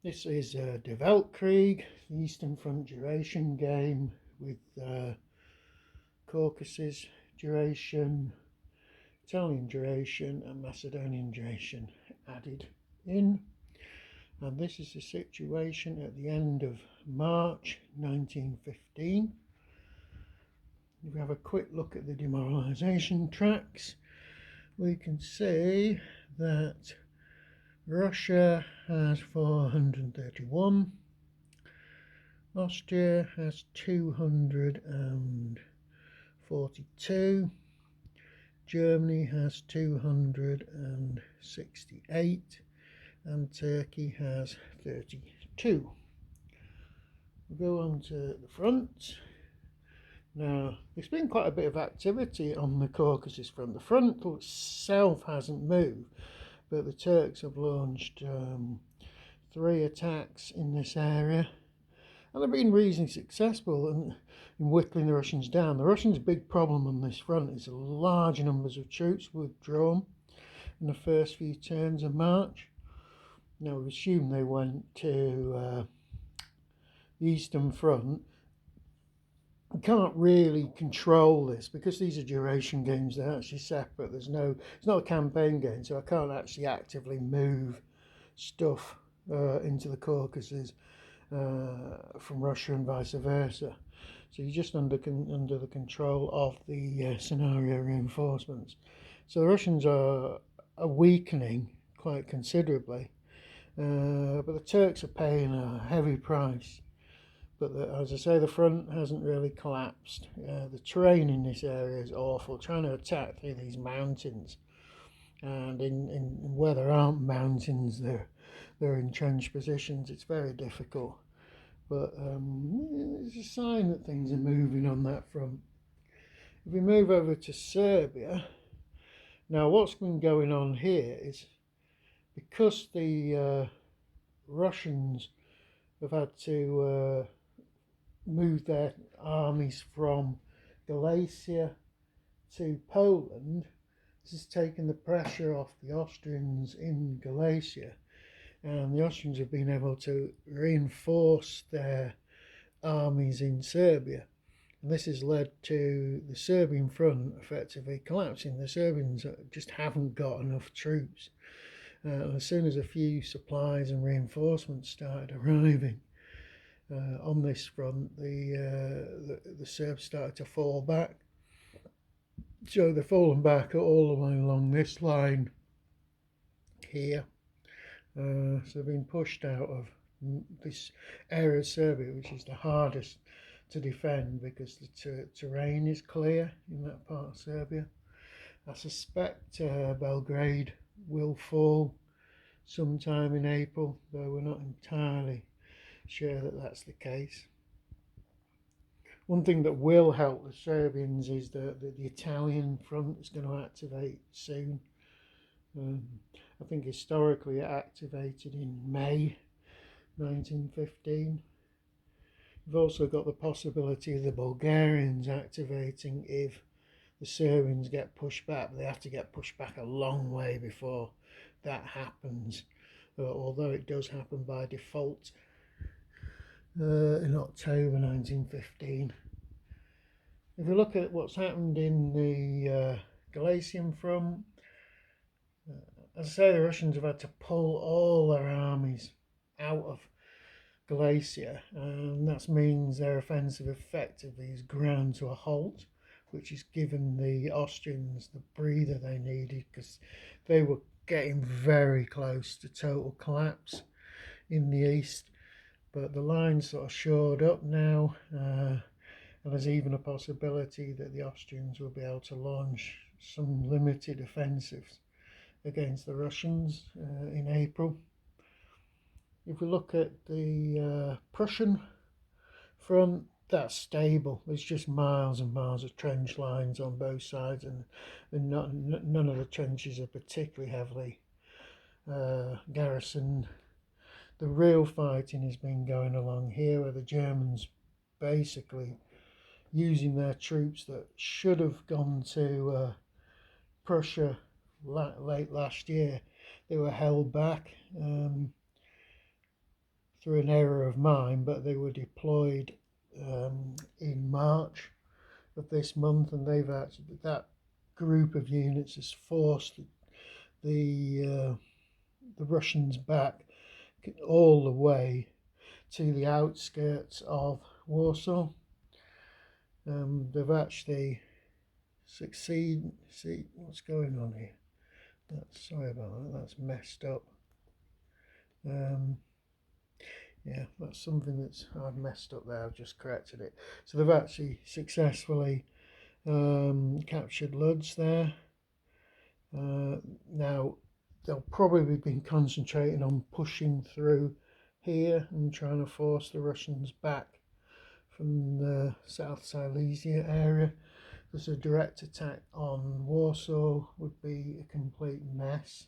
This is the Weltkrieg, the Eastern Front duration game with Caucasus duration, Italian duration and Macedonian duration added in. And this is the situation at the end of March 1915. If we have a quick look at the demoralisation tracks, we can see that Russia has 431, Austria has 242, Germany has 268, and Turkey has 32. We'll go on to the front. Now, there's been quite a bit of activity on the Caucasus front. The front itself hasn't moved, but the Turks have launched 3 attacks in this area, and they've been reasonably successful in whittling the Russians down. The Russians' big problem on this front is large numbers of troops withdrawn in the first few turns of March. Now, we assume they went to the Eastern Front. We can't really control this because these are duration games. They're actually separate. It's not a campaign game, so I can't actually actively move stuff into the Caucasus from Russia and vice versa. So you're just under the control of the scenario reinforcements. So the Russians are weakening quite considerably, but the Turks are paying a heavy price. But as I say, the front hasn't really collapsed. The terrain in this area is awful. Trying to attack through these mountains, and in where there aren't mountains, they're in entrenched positions. It's very difficult. But it's a sign that things are moving on that front. If we move over to Serbia, now what's been going on here is because the Russians have had to move their armies from Galicia to Poland. This has taken the pressure off the Austrians in Galicia, and the Austrians have been able to reinforce their armies in Serbia. And this has led to the Serbian front effectively collapsing. The Serbians just haven't got enough troops. As soon as a few supplies and reinforcements started arriving on this front, the Serbs started to fall back. So they're falling back all the way along this line here. So they've been pushed out of this area of Serbia, which is the hardest to defend because the terrain is clear in that part of Serbia. I suspect Belgrade will fall sometime in April, though we're not entirely sure that that's the case. One thing that will help the Serbians is that the Italian front is going to activate soon. I think historically it activated in May 1915. We've also got the possibility of the Bulgarians activating if the Serbians get pushed back, but they have to get pushed back a long way before that happens, although it does happen by default in October 1915. If we look at what's happened in the Galician front, as I say, the Russians have had to pull all their armies out of Galicia, and that means their offensive effectively is ground to a halt, which has given the Austrians the breather they needed because they were getting very close to total collapse in the east. But the line's sort of shored up now, and there's even a possibility that the Austrians will be able to launch some limited offensives against the Russians in April. If we look at the Prussian front, that's stable. There's just miles and miles of trench lines on both sides, and none of the trenches are particularly heavily garrisoned. The real fighting has been going along here, where the Germans basically using their troops that should have gone to Prussia late last year. They were held back. through an error of mine, but they were deployed in March of this month, and they've actually, that group of units has forced the Russians back all the way to the outskirts of Warsaw. They've actually succeeded. See what's going on here. Sorry about that. That's messed up. Yeah, that's something that's I've messed up there. I've just corrected it. So they've actually successfully captured Lodz there. Now they'll probably been concentrating on pushing through here and trying to force the Russians back from the South Silesia area, because a direct attack on Warsaw would be a complete mess.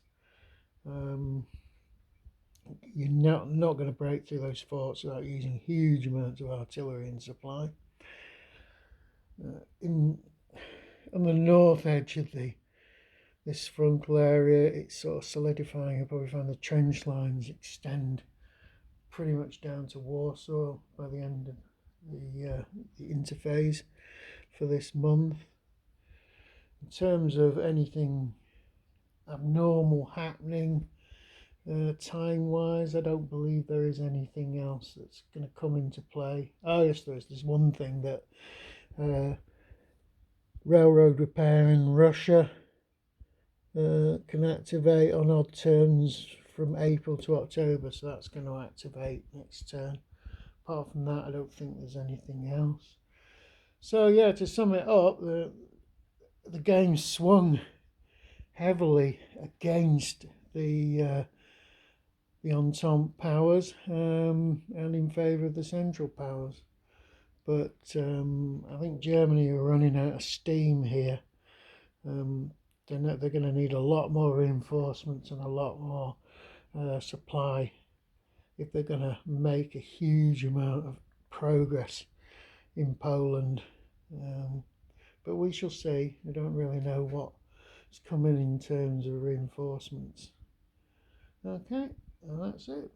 You're not going to break through those forts without using huge amounts of artillery and supply. On the north edge of this frontal area, it's sort of solidifying. You'll probably find the trench lines extend pretty much down to Warsaw by the end of the interphase for this month. In terms of anything abnormal happening time-wise, I don't believe there is anything else that's going to come into play. Oh yes, there's one thing that railroad repair in Russia can activate on odd turns from April to October, so that's going to activate next turn. Apart from that, I don't think there's anything else. So yeah, to sum it up, the game swung heavily against the Entente powers and in favour of the Central powers. But I think Germany are running out of steam here. They're going to need a lot more reinforcements and a lot more supply if they're going to make a huge amount of progress in Poland. But we shall see. I don't really know what's coming in terms of reinforcements. Okay, well, that's it.